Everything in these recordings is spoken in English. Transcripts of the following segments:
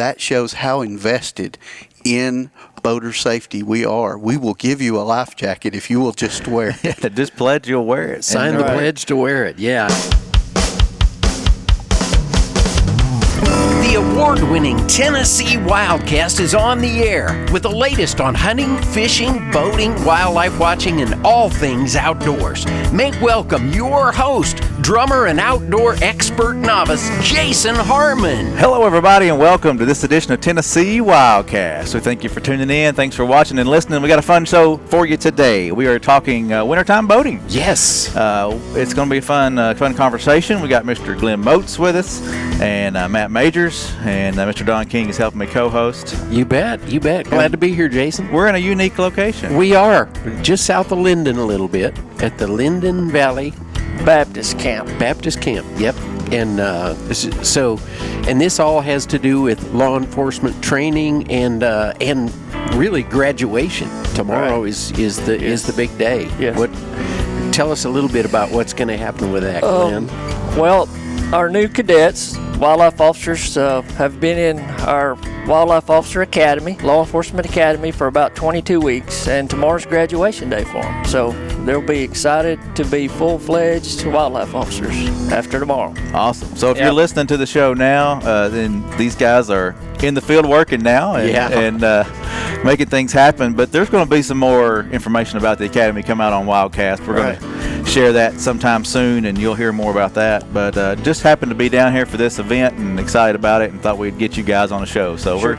that shows how invested in boater safety we are. We will give you a life jacket if you will just wear it. Just pledge you'll wear it. Sign the pledge to wear it, yeah. The award-winning Tennessee WildCast is on the air with the latest on hunting, fishing, boating, wildlife watching, and all things outdoors. Make welcome your host, drummer and outdoor expert novice, Jason Harmon. Hello, everybody, and welcome to this edition of Tennessee WildCast. So thank you for tuning in. Thanks for watching and listening. We got a fun show for you today. We are talking wintertime boating. Yes. It's going to be a fun conversation. We got Mr. Glenn Motes with us, and Matt Majors, and Mr. Don King is helping me co-host. You bet. Glad to be here, Jason. We're in a unique location. We are just south of Linden a little bit at the Linden Valley Baptist Camp, yep. And and this all has to do with law enforcement training and really graduation. Tomorrow is the big day. Yes. Tell us a little bit about what's going to happen with that, Glenn. Well, our new cadets, wildlife officers, have been in our Wildlife Officer Academy, Law Enforcement Academy, for about 22 weeks, and tomorrow's graduation day for them. So they'll be excited to be full-fledged wildlife officers after tomorrow. Awesome. So if you're listening to the show now, then these guys are in the field working now and making things happen. But there's going to be some more information about the Academy come out on WildCast. We're going to share that sometime soon, and you'll hear more about that. But just happened to be down here for this event and excited about it and thought we'd get you guys on the show. So we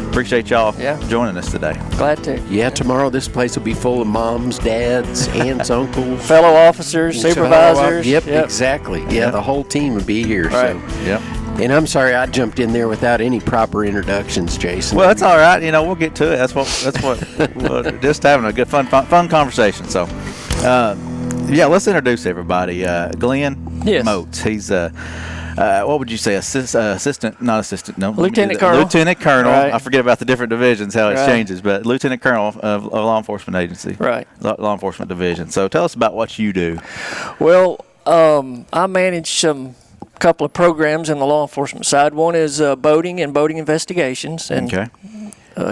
appreciate y'all joining us today. Glad to. Yeah, tomorrow this place will be full of moms, dads, aunts, uncles. Fellow officers, supervisors. Yep, exactly. Yeah, the whole team will be here. Right. So. Yep. And I'm sorry I jumped in there without any proper introductions, Jason. Well, that's all right. We'll get to it. That's what just having a good fun conversation. So, let's introduce everybody. Glenn Motes. He's what would you say? Lieutenant Colonel. Lieutenant Colonel. Right. I forget about the different divisions, how it changes, but Lieutenant Colonel of Law Enforcement Agency. Right. Law Enforcement Division. So tell us about what you do. Well, I manage couple of programs in the law enforcement side. One is boating and boating investigations, and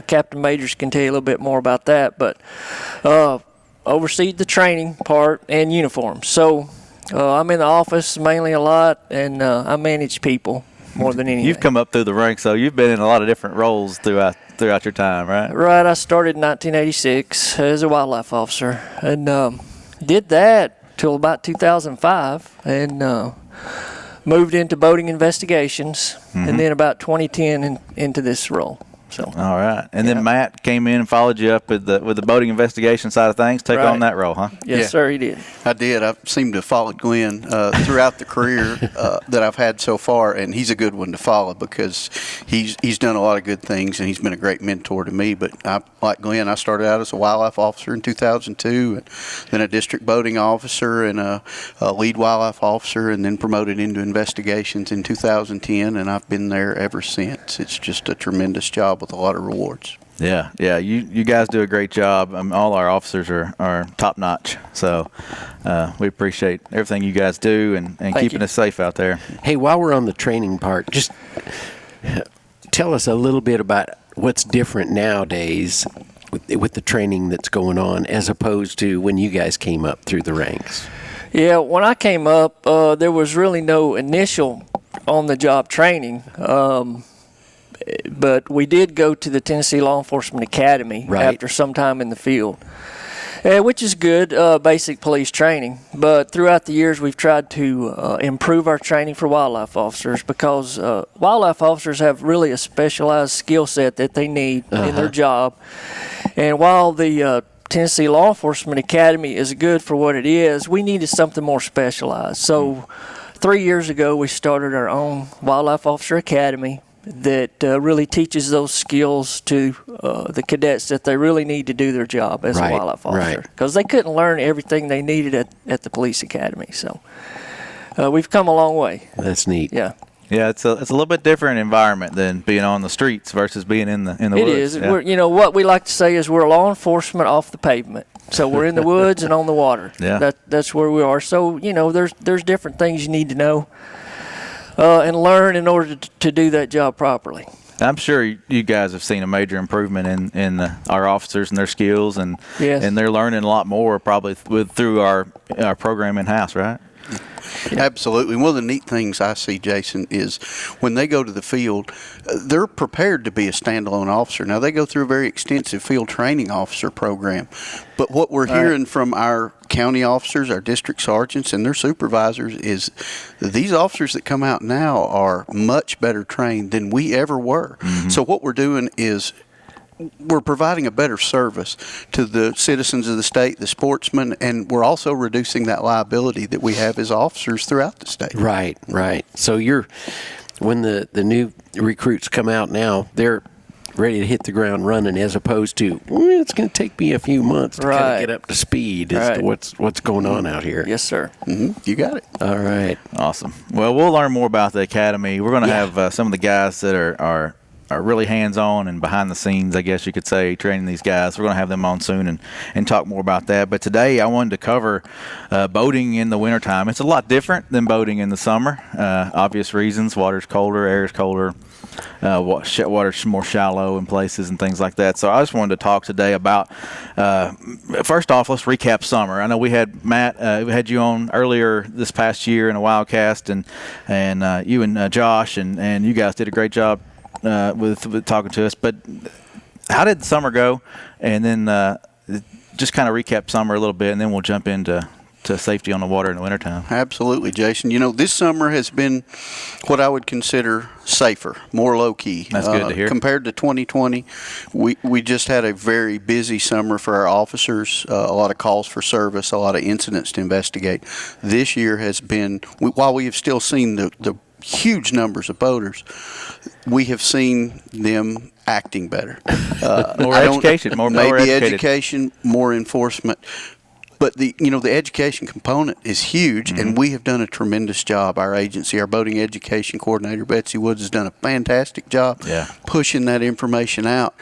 Captain Majors can tell you a little bit more about that, but oversee the training part and uniforms. So I'm in the office mainly a lot, and I manage people more than anything. You've come up through the ranks, so you've been in a lot of different roles throughout your time, right? Right. I started in 1986 as a wildlife officer, and did that till about 2005, and moved into boating investigations, and then about 2010 into this role. So. All right, and then Matt came in and followed you up with the boating investigation side of things. Take on that role, huh? Yes, sir, he did. I did. I seem to have followed Glenn throughout the career that I've had so far, and he's a good one to follow because he's done a lot of good things, and he's been a great mentor to me. But like Glenn, I started out as a wildlife officer in 2002, and then a district boating officer and a lead wildlife officer, and then promoted into investigations in 2010, and I've been there ever since. It's just a tremendous job with a lot of rewards. Yeah, you guys do a great job. All our officers are top notch. So we appreciate everything you guys do and keeping us safe out there. Hey, while we're on the training part, just tell us a little bit about what's different nowadays with the training that's going on as opposed to when you guys came up through the ranks. Yeah, when I came up, there was really no initial on-the-job training. But we did go to the Tennessee Law Enforcement Academy after some time in the field, which is good, basic police training. But throughout the years, we've tried to improve our training for wildlife officers because wildlife officers have really a specialized skill set that they need in their job. And while the Tennessee Law Enforcement Academy is good for what it is, we needed something more specialized. So 3 years ago, we started our own Wildlife Officer Academy that really teaches those skills to the cadets that they really need to do their job as a wildlife officer. Because they couldn't learn everything they needed at the police academy. So we've come a long way. That's neat. Yeah. Yeah, it's a little bit different environment than being on the streets versus being in the woods. It is. Yeah. We're, what we like to say is we're law enforcement off the pavement. So we're in the woods and on the water. Yeah. That's where we are. So, there's different things you need to know and learn in order to do that job properly. I'm sure you guys have seen a major improvement in our officers and their skills, and Yes. and they're learning a lot more probably through our program in house, right? Absolutely. One of the neat things I see, Jason, is when they go to the field, they're prepared to be a standalone officer. Now, they go through a very extensive field training officer program. But what we're hearing from our county officers, our district sergeants, and their supervisors is these officers that come out now are much better trained than we ever were. Mm-hmm. So what we're doing is we're providing a better service to the citizens of the state, the sportsmen, and we're also reducing that liability that we have as officers throughout the state. Right. So when the new recruits come out now, they're ready to hit the ground running, as opposed to it's going to take me a few months to kind of get up to speed as to what's going on out here. Yes, sir. Mm-hmm. You got it. All right. Awesome. Well, we'll learn more about the academy. We're going to have some of the guys that are really hands-on and behind the scenes, I guess you could say, training these guys. We're going to have them on soon and talk more about that. But today I wanted to cover boating in the wintertime. It's a lot different than boating in the summer. Obvious reasons. Water's colder, air's colder. Water's more shallow in places and things like that. So I just wanted to talk today about, first off, let's recap summer. I know we had Matt, we had you on earlier this past year in a WildCast, and you and Josh, and you guys did a great job with talking to us. But how did summer go? And then just kind of recap summer a little bit, and then we'll jump into safety on the water in the wintertime. Absolutely, Jason. This summer has been what I would consider safer, more low-key. That's good to hear. Compared to 2020, we just had a very busy summer for our officers, a lot of calls for service, a lot of incidents to investigate. This year has been, while we have still seen the huge numbers of boaters, we have seen them acting better. More education, more education, more enforcement. But the education component is huge, and we have done a tremendous job. Our agency, our boating education coordinator, Betsy Woods, has done a fantastic job pushing that information out.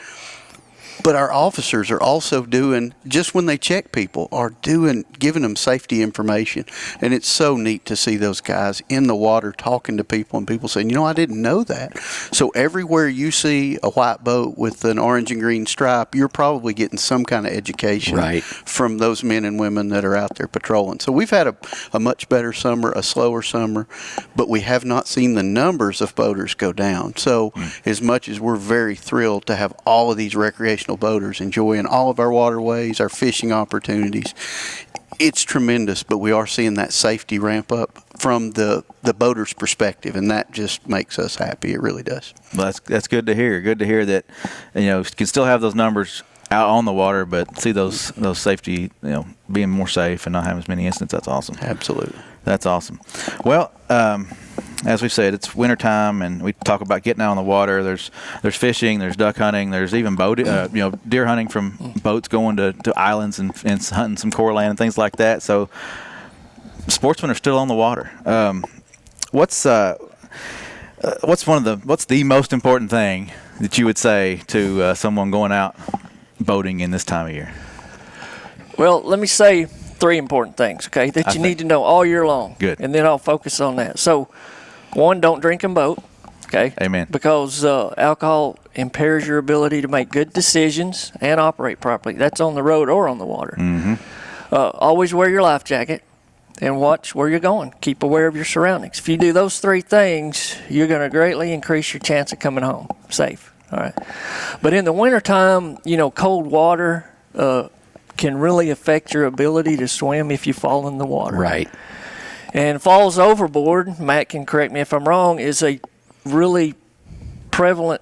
But our officers are also doing, just when they check people, giving them safety information. And it's so neat to see those guys in the water talking to people and people saying, I didn't know that. So everywhere you see a white boat with an orange and green stripe, you're probably getting some kind of education from those men and women that are out there patrolling. So we've had a much better summer, a slower summer, but we have not seen the numbers of boaters go down. So as much as we're very thrilled to have all of these recreational boaters enjoying all of our waterways, our fishing opportunities, it's tremendous, but we are seeing that safety ramp up from the boater's perspective, and that just makes us happy. It really does. Well, that's good to hear. Good to hear that you can still have those numbers out on the water, but see those safety, being more safe and not having as many incidents. That's awesome. Absolutely. That's awesome. Well, as we said, it's wintertime, and we talk about getting out on the water. There's fishing, there's duck hunting, there's even boating, deer hunting from boats going to islands and hunting some core land and things like that. So sportsmen are still on the water. What's the most important thing that you would say to someone going out boating in this time of year? Well, let me say 3 important things, okay, that you need to know all year long. Good. And then I'll focus on that. So, 1, don't drink and boat, okay? Amen. Because alcohol impairs your ability to make good decisions and operate properly. That's on the road or on the water. Mm-hmm. Always wear your life jacket and watch where you're going. Keep aware of your surroundings. If you do those 3 things, you're going to greatly increase your chance of coming home safe. All right. But in the wintertime, cold water can really affect your ability to swim if you fall in the water. Right. And falls overboard, Matt can correct me if I'm wrong, is a really prevalent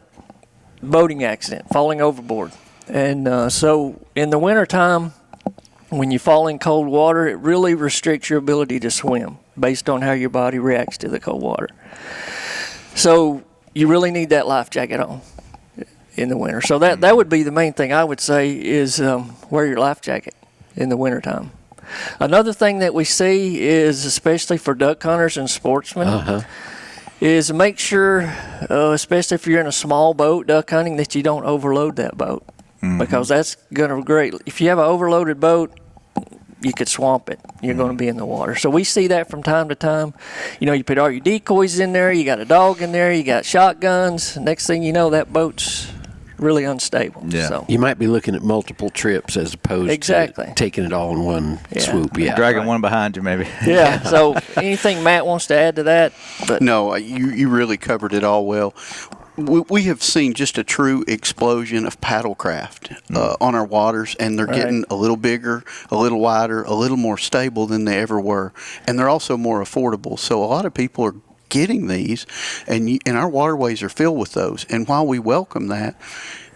boating accident, falling overboard. And so in the wintertime, when you fall in cold water, it really restricts your ability to swim based on how your body reacts to the cold water. So you really need that life jacket on in the winter. So that would be the main thing I would say is wear your life jacket in the wintertime. Another thing that we see is, especially for duck hunters and sportsmen, is make sure, especially if you're in a small boat duck hunting, that you don't overload that boat. Mm-hmm. Because that's going to if you have an overloaded boat, you could swamp it. You're going to be in the water. So we see that from time to time. You put all your decoys in there. You got a dog in there. You got shotguns. Next thing you know, that boat's really unstable. Yeah. So You might be looking at multiple trips as opposed to taking it all in one swoop. Yeah. Dragging one behind you, maybe. Yeah. So anything Matt wants to add to that? But No, you really covered it all well. We have seen just a true explosion of paddlecraft on our waters, and they're getting a little bigger, a little wider, a little more stable than they ever were, and they're also more affordable. So a lot of people are getting these, and our waterways are filled with those. And while we welcome that,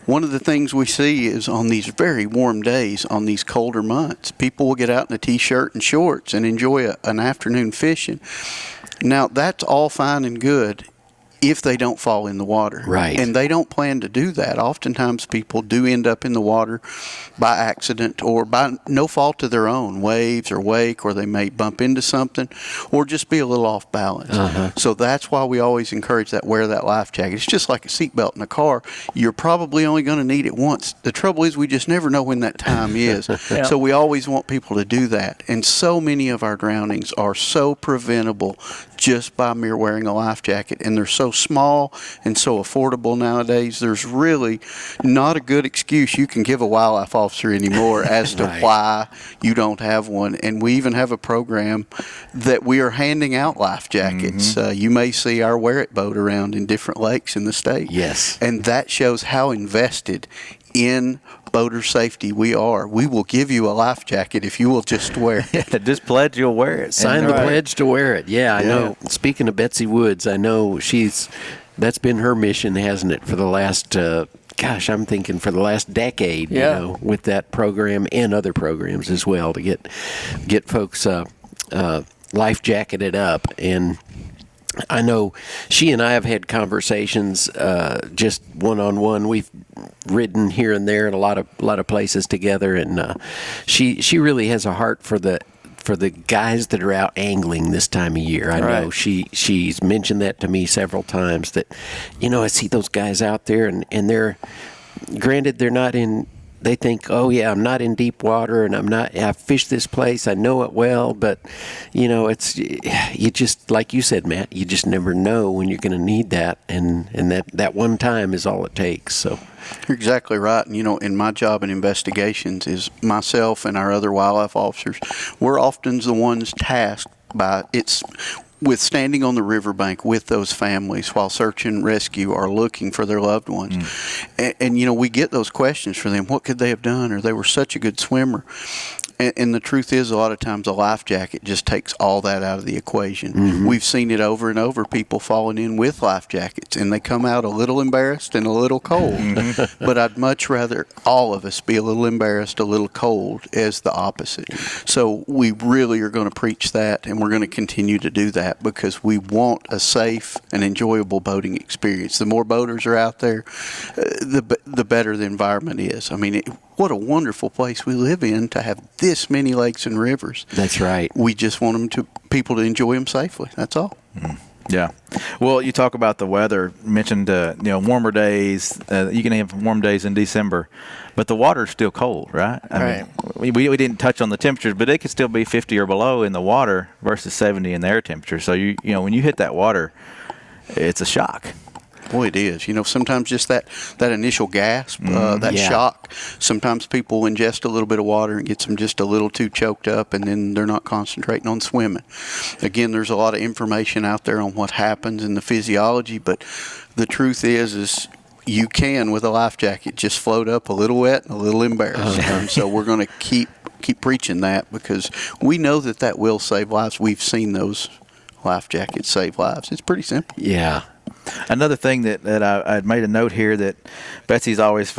one of the things we see is on these very warm days, on these colder months, people will get out in a T-shirt and shorts and enjoy an afternoon fishing. Now, that's all fine and good if they don't fall in the water. Right. And they don't plan to do that. Oftentimes people do end up in the water by accident or by no fault of their own, waves or wake, or they may bump into something or just be a little off balance. So that's why we always encourage that wear that life jacket. It's just like a seatbelt in a car. You're probably only going to need it once. The trouble is we just never know when that time is. So we always want people to do that. And so many of our drownings are so preventable just by mere wearing a life jacket, and they're so small and so affordable nowadays. There's really not a good excuse you can give a wildlife officer anymore as to why you don't have one. And we even have a program that we are handing out life jackets. You may see our Wear It boat around in different lakes in the state. Yes. And that shows how invested in boater safety we are. We will give you a life jacket if you will just wear it. Just pledge you'll wear it. Sign the pledge to wear it. Yeah, I know. Speaking of Betsy Woods, I know that's been her mission, hasn't it, for the last, I'm thinking for the last decade, with that program and other programs as well, to get folks life jacketed up. And I know she and I have had conversations just one-on-one. We've ridden here and there in a lot of places together, and she really has a heart for the guys that are out angling this time of year. I know she's mentioned that to me several times, that I see those guys out there and they're, granted, they're not in. They think, oh yeah, I'm not in deep water, and I fished this place, I know it well, but you just, like you said, Matt, you just never know when you're going to need that, and that one time is all it takes. So you're exactly right. And in my job in investigations is myself and our other wildlife officers, we're often the ones tasked with standing on the riverbank with those families while search and rescue are looking for their loved ones. And we get those questions for them. What could they have done? Or they were such a good swimmer. And the truth is, a lot of times a life jacket just takes all that out of the equation. We've seen it over and over, people falling in with life jackets, and they come out a little embarrassed and a little cold. But I'd much rather all of us be a little embarrassed, a little cold, as the opposite. So we really are going to preach that, and we're going to continue to do that because we want a safe and enjoyable boating experience. The more boaters are out there, the better the environment is. I mean, what a wonderful place we live in to have this many lakes and rivers. That's right. We just want people to enjoy them safely. That's all. Yeah. Well, you talk about the weather. You mentioned warmer days. You can have warm days in December, but the water's still cold, right? I mean, we didn't touch on the temperatures, but it could still be 50 or below in the water versus 70 in the air temperature. So when you hit that water, it's a shock. Boy, it is. Sometimes just that initial gasp, that shock. Sometimes people ingest a little bit of water and gets them just a little too choked up, and then they're not concentrating on swimming. Again, there's a lot of information out there on what happens in the physiology, but the truth is you can, with a life jacket, just float up a little wet and a little embarrassed. So we're going to keep preaching that because we know that will save lives. We've seen those life jackets save lives. It's pretty simple. Yeah. Another thing that I made a note here, that Betsy's always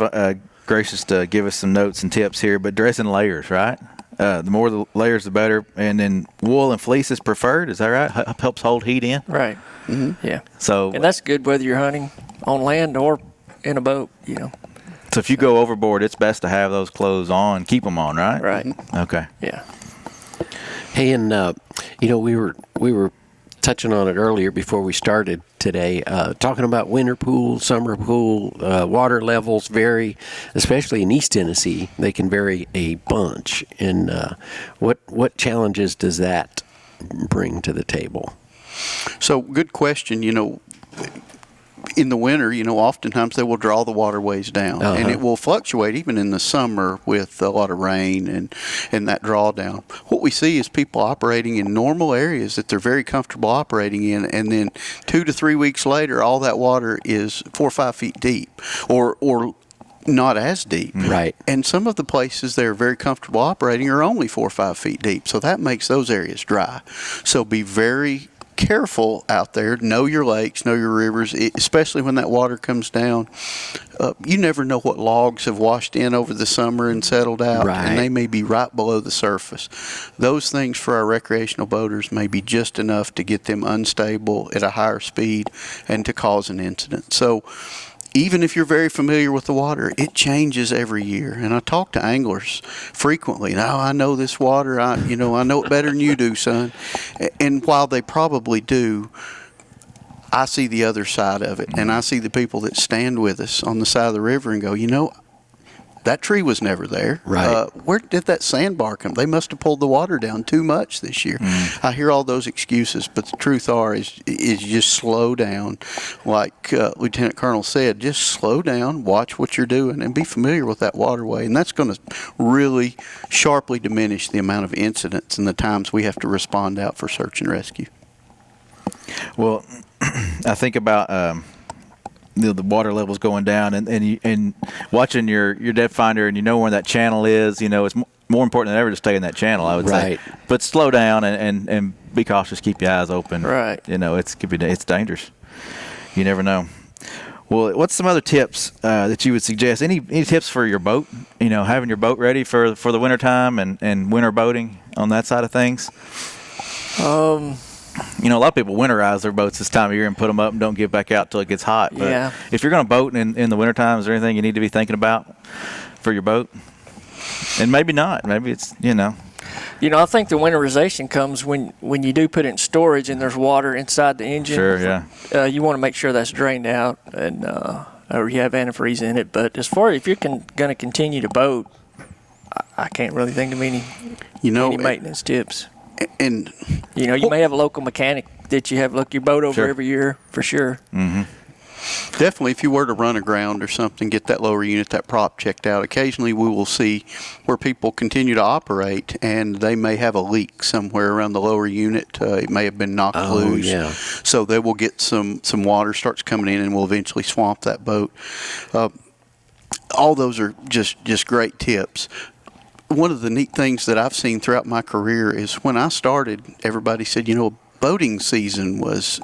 gracious to give us some notes and tips here, but dress in layers, right? The more the layers, the better. And then wool and fleece is preferred. Is that right? Helps hold heat in. Right. Yeah. And that's good whether you're hunting on land or in a boat. So if you go overboard, it's best to have those clothes on. Keep them on, right? Right. Okay. Yeah. Hey, and we were touching on it earlier before we started today, talking about winter pool, summer pool, water levels vary, especially in East Tennessee. They can vary a bunch. And what challenges does that bring to the table? So, good question. In the winter, oftentimes they will draw the waterways down, and it will fluctuate even in the summer with a lot of rain and that drawdown. What we see is people operating in normal areas that they're very comfortable operating in, and then 2 to 3 weeks later, all that water is 4 or 5 feet deep, or not as deep. Right. And some of the places they're very comfortable operating are only 4 or 5 feet deep, so that makes those areas dry. So be very careful out there. Know your lakes, know your rivers, especially when that water comes down. You never know what logs have washed in over the summer and settled out, and they may be right below the surface. Those things for our recreational boaters may be just enough to get them unstable at a higher speed and to cause an incident. So even if you're very familiar with the water, it changes every year. And I talk to anglers frequently. Now, I know this water. I know it better than you do, son. And while they probably do, I see the other side of it. And I see the people that stand with us on the side of the river and go, that tree was never there. Right. Where did that sandbar come? They must have pulled the water down too much this year. I hear all those excuses, but the truth is just slow down. Like Lieutenant Colonel said, just slow down, watch what you're doing, and be familiar with that waterway. And that's going to really sharply diminish the amount of incidents and the times we have to respond out for search and rescue. Well, I think about the water levels going down, and watching your depth finder, and where that channel is. It's more important than ever to stay in that channel, I would say. But slow down and be cautious. Keep your eyes open. Right. It's dangerous. You never know. Well, what's some other tips that you would suggest? Any tips for your boat? Having your boat ready for the wintertime and winter boating on that side of things. A lot of people winterize their boats this time of year and put them up and don't get back out till it gets hot. But if you're going to boat in the wintertime, is there anything you need to be thinking about for your boat? And maybe not. Maybe it's, I think the winterization comes when you do put it in storage and there's water inside the engine. Sure, yeah. You want to make sure that's drained out and or you have antifreeze in it. But as far as if you're going to continue to boat, I can't really think of any maintenance tips. And you may have a local mechanic that you have look your boat over every year for sure. Mm-hmm. Definitely, if you were to run aground or something, get that lower unit, that prop checked out. Occasionally, we will see where people continue to operate, and they may have a leak somewhere around the lower unit. It may have been knocked loose. Yeah. So they will get some water starts coming in, and will eventually swamp that boat. All those are just great tips. One of the neat things that I've seen throughout my career is when I started, everybody said, boating season was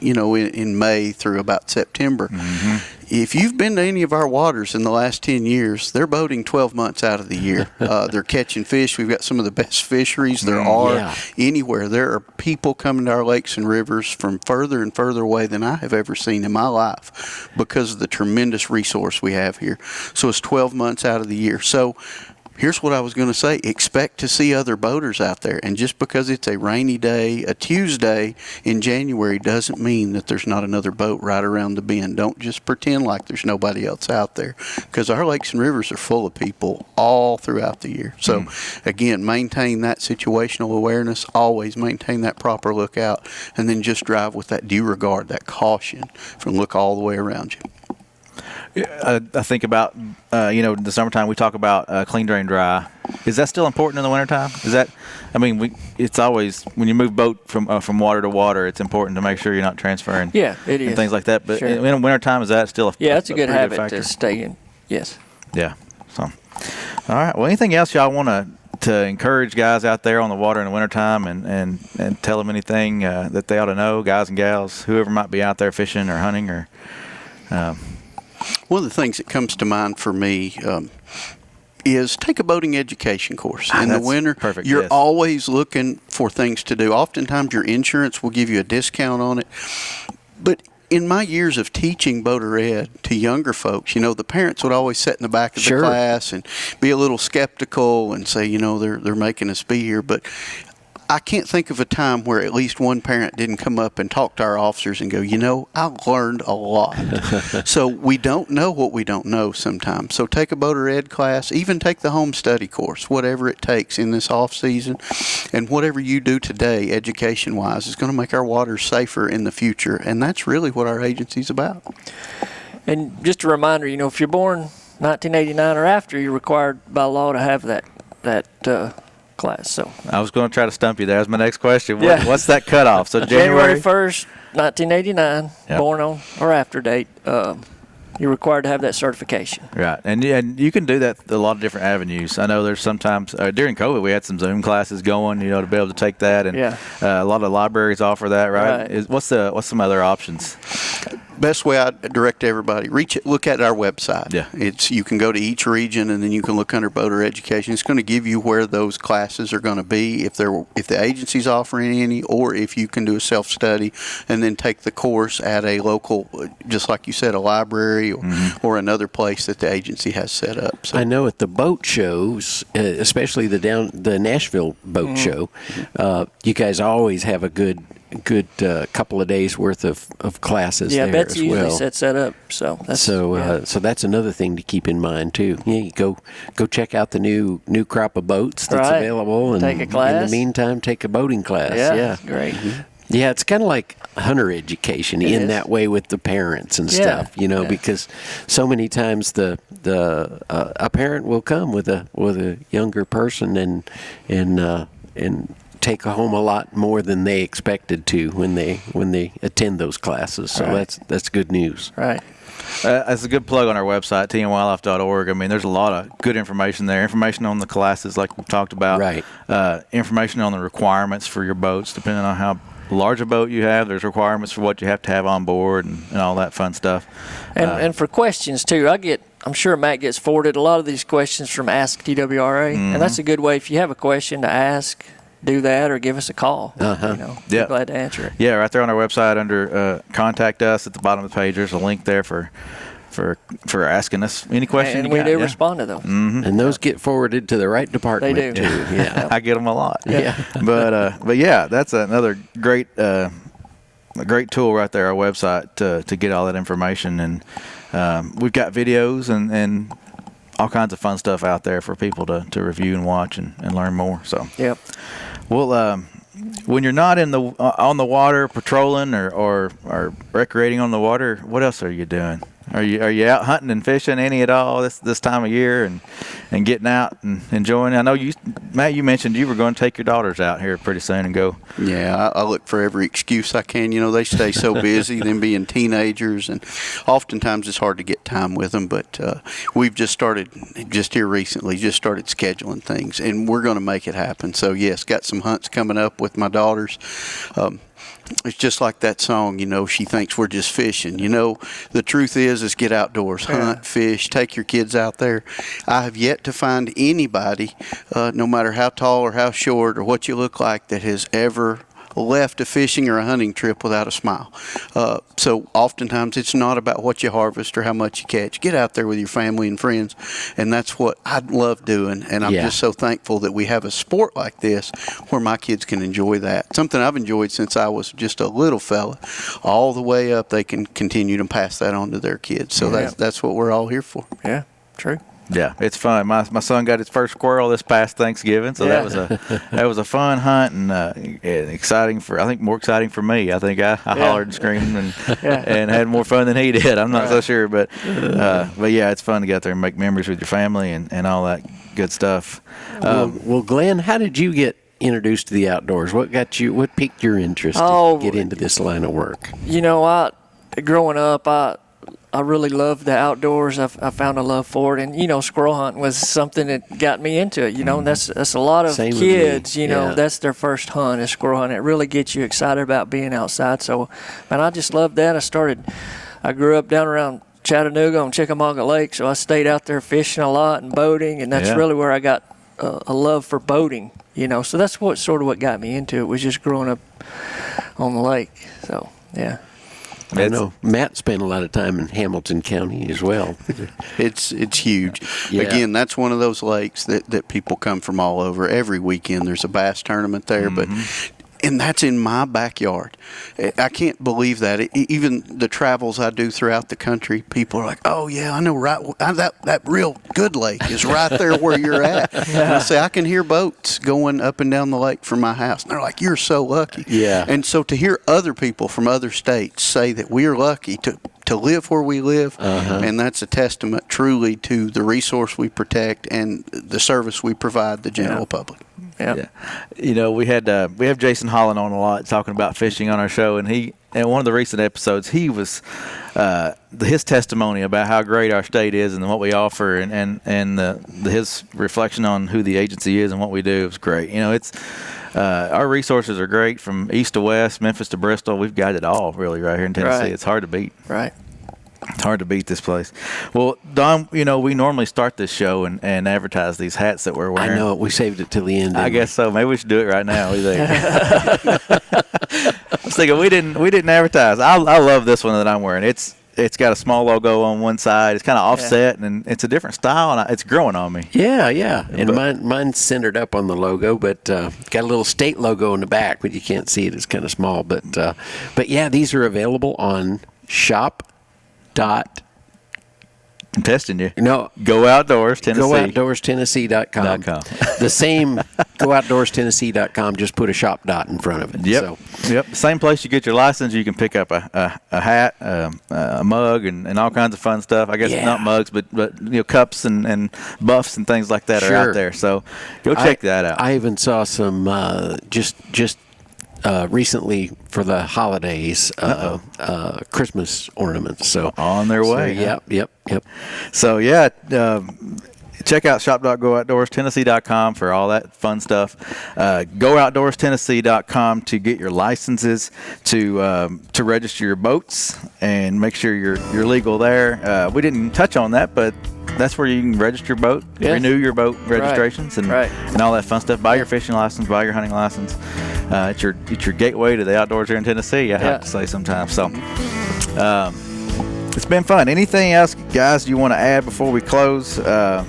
in May through about September. Mm-hmm. If you've been to any of our waters in the last 10 years, they're boating 12 months out of the year. They're catching fish. We've got some of the best fisheries there are anywhere. There are people coming to our lakes and rivers from further and further away than I have ever seen in my life because of the tremendous resource we have here. So it's 12 months out of the year. So here's what I was going to say. Expect to see other boaters out there. And just because it's a rainy day, a Tuesday in January, doesn't mean that there's not another boat right around the bend. Don't just pretend like there's nobody else out there, because our lakes and rivers are full of people all throughout the year. So, again, maintain that situational awareness. Always maintain that proper lookout. And then just drive with that due regard, that caution, from look all the way around you. I think about, the summertime we talk about clean, drain, dry. Is that still important in the wintertime? It's always, when you move boat from water to water, it's important to make sure you're not transferring. Yeah, it is. And things like that. But in wintertime, is that still it's a good habit factor? to stay in. Yes. Yeah. So, all right. Well, anything else y'all want to encourage guys out there on the water in the wintertime and tell them anything that they ought to know, guys and gals, whoever might be out there fishing or hunting or one of the things that comes to mind for me is take a boating education course. In the winter, you're always looking for things to do. Oftentimes your insurance will give you a discount on it. But in my years of teaching boater ed to younger folks, the parents would always sit in the back of the class and be a little skeptical and say, they're making us be here. But I can't think of a time where at least one parent didn't come up and talk to our officers and go, I learned a lot. So we don't know what we don't know sometimes. So take a boater ed class, even take the home study course, whatever it takes in this off season, and whatever you do today, education-wise, is going to make our waters safer in the future. And that's really what our agency's about. And just a reminder, if you're born 1989 or after, you're required by law to have that class. So I was going to try to stump you there. That's my next question. Yeah. What's that cutoff? So January 1st, 1989, Yep. born on or after date, you're required to have that certification. Right, and you can do that a lot of different avenues. I know there's sometimes during COVID we had some Zoom classes going, to be able to take that, and a lot of libraries offer that. Right? What's some other options? Best way I direct everybody, look at our website. Yeah. You can go to each region and then you can look under boater education. It's going to give you where those classes are going to be, if the agency's offering any, or if you can do a self-study and then take the course at a local, just like you said, a library or another place that the agency has set up. So I know at the boat shows, especially the Nashville boat show, you guys always have a good couple of days worth of classes there Betsy as well. usually sets that up. So that's another thing to keep in mind too. Yeah, you go check out the new crop of boats that's available, and take a class. In the meantime, take a boating class. Yeah. Great. Yeah, it's kind of like hunter education that way with the parents and stuff, because so many times a parent will come with a younger person and take home a lot more than they expected to when they attend those classes. So that's good news. Right. That's a good plug on our website, tnwildlife.org. I mean, there's a lot of good information there. Information on the classes, like we talked about. Right. Information on the requirements for your boats, depending on how large a boat you have. There's requirements for what you have to have on board and all that fun stuff. And for questions too, I'm sure Matt gets forwarded a lot of these questions from Ask TWRA, and that's a good way if you have a question to ask. Do that or give us a call. We're glad to answer it. Yeah, right there on our website under Contact Us at the bottom of the page. There's a link there for asking us any question. And we do respond to those. And those get forwarded to the right department. They do. Too. Yeah. I get them a lot. Yeah. But yeah, that's another great a great tool right there. Our website to get all that information, and we've got videos and all kinds of fun stuff out there for people to review and watch and learn more. So yep. Well, when you're not on the water patrolling or recreating on the water, what else are you doing? Are you out hunting and fishing any at all this time of year and getting out and enjoying? I know Matt, you mentioned you were going to take your daughters out here pretty soon and go. Yeah, I look for every excuse I can. They stay so busy, them being teenagers, and oftentimes it's hard to get time with them. But we've just here recently, scheduling things, and we're going to make it happen. So yes, got some hunts coming up with my daughters. It's just like that song, she thinks we're just fishing. The truth is get outdoors, hunt, fish, take your kids out there. I have yet to find anybody, no matter how tall or how short or what you look like, that has ever left a fishing or a hunting trip without a smile. So oftentimes it's not about what you harvest or how much you catch. Get out there with your family and friends, and that's what I love doing. And I'm just so thankful that we have a sport like this where my kids can enjoy that. Something I've enjoyed since I was just a little fella. All the way up, they can continue to pass that on to their kids. So that's what we're all here for. Yeah, true. Yeah, it's fun. My son got his first squirrel this past Thanksgiving, so that was a fun hunt and exciting more exciting for me. I think I hollered and screamed and had more fun than he did. I'm not so sure, but yeah, it's fun to get out there and make memories with your family and all that good stuff. Well, Glenn, how did you get introduced to the outdoors? What piqued your interest to get into this line of work? Growing up, I really loved the outdoors. I found a love for it, and squirrel hunting was something that got me into it. And that's a lot of Same kids. with me. That's their first hunt is squirrel hunting. It really gets you excited about being outside. So, man, I just loved that. I grew up down around Chattanooga on Chickamauga Lake, so I stayed out there fishing a lot and boating, and that's really where I got a love for boating. So that's what got me into it, was just growing up on the lake. So yeah. I know. Matt spent a lot of time in Hamilton County as well. It's huge. Yeah. Again, that's one of those lakes that people come from all over. Every weekend there's a bass tournament there, and that's in my backyard. I can't believe that. Even the travels I do throughout the country, people are like, "Oh yeah, I know that real good lake is right there where you're at." And I say, I can hear boats going up and down the lake from my house. And they're like, "You're so lucky." Yeah. And so to hear other people from other states say that we are lucky to live where we live, and that's a testament truly to the resource we protect and the service we provide the general public. Yeah. You know, we have Jason Holland on a lot talking about fishing on our show, and in one of the recent episodes, he was his testimony about how great our state is and what we offer, and his reflection on who the agency is and what we do was great. You know, it's our resources are great from east to west, Memphis to Bristol. We've got it all really right here in Tennessee. Right. It's hard to beat. Right. It's hard to beat this place. Well, Don, you know, we normally start this show and advertise these hats that we're wearing. I know it. We saved it till the end. I guess so. Maybe we should do it right now. What do you think? I was thinking we didn't advertise. I love this one that I'm wearing. It's got a small logo on one side. It's kind of offset, and it's a different style, and it's growing on me. Yeah. And mine's centered up on the logo, but got a little state logo in the back, but you can't see it. It's kind of small. But yeah, these are available on shop. I'm testing you. No. Go Outdoors, Tennessee. GoOutdoorsTennessee.com. The same GoOutdoorsTennessee.com, just put a shop dot in front of it. Yep. So. Yep. Same place you get your license, you can pick up a hat, a mug, and all kinds of fun stuff. I guess not mugs, but you know, cups and buffs and things like that are out there. So go check that out. I even saw some just recently for the holidays, Christmas ornaments. So on their way. Yep. So yeah, check out shop.gootoutdoorstennessee.com for all that fun stuff. GoOutdoorsTennessee.com to get your licenses, to register your boats and make sure you're legal there. We didn't touch on that, but that's where you can register your boat, renew your boat registrations, and all that fun stuff. Buy your fishing license, buy your hunting license. It's your gateway to the outdoors here in Tennessee, I have to say sometimes. So it's been fun. Anything else, guys, you want to add before we close? I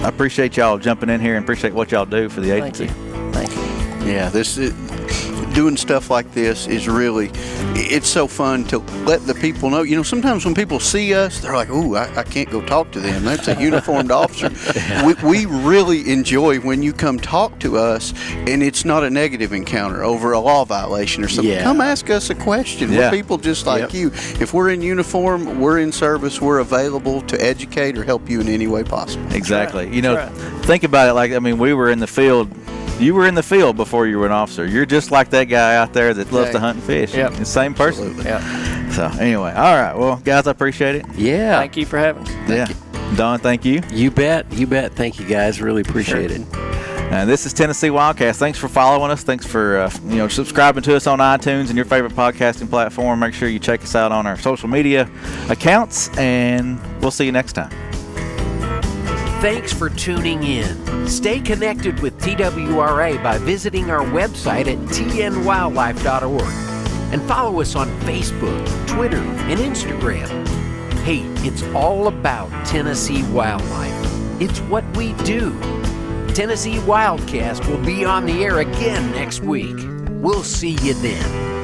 appreciate y'all jumping in here and appreciate what y'all do for the agency. Thank you. Yeah, doing stuff like this is really, it's so fun to let the people know. You know, sometimes when people see us, they're like, "Ooh, I can't go talk to them. That's a uniformed officer." We really enjoy when you come talk to us, and it's not a negative encounter over a law violation or something. Yeah. Come ask us a question. We're people just like you. If we're in uniform, we're in service, we're available to educate or help you in any way possible. Exactly. You know, think about it like, I mean, we were in the field. You were in the field before you were an officer. You're just like that guy out there that loves to hunt and fish. Yep. The same person. Absolutely. Yeah. So anyway, all right. Well, guys, I appreciate it. Yeah. Thank you for having us. Thank you. Don, thank you. You bet. Thank you, guys. Really appreciate it. And this is Tennessee WildCast. Thanks for following us. Thanks for subscribing to us on iTunes and your favorite podcasting platform. Make sure you check us out on our social media accounts, and we'll see you next time. Thanks for tuning in. Stay connected with TWRA by visiting our website at tnwildlife.org and follow us on Facebook, Twitter, and Instagram. Hey, it's all about Tennessee wildlife. It's what we do. Tennessee WildCast will be on the air again next week. We'll see you then.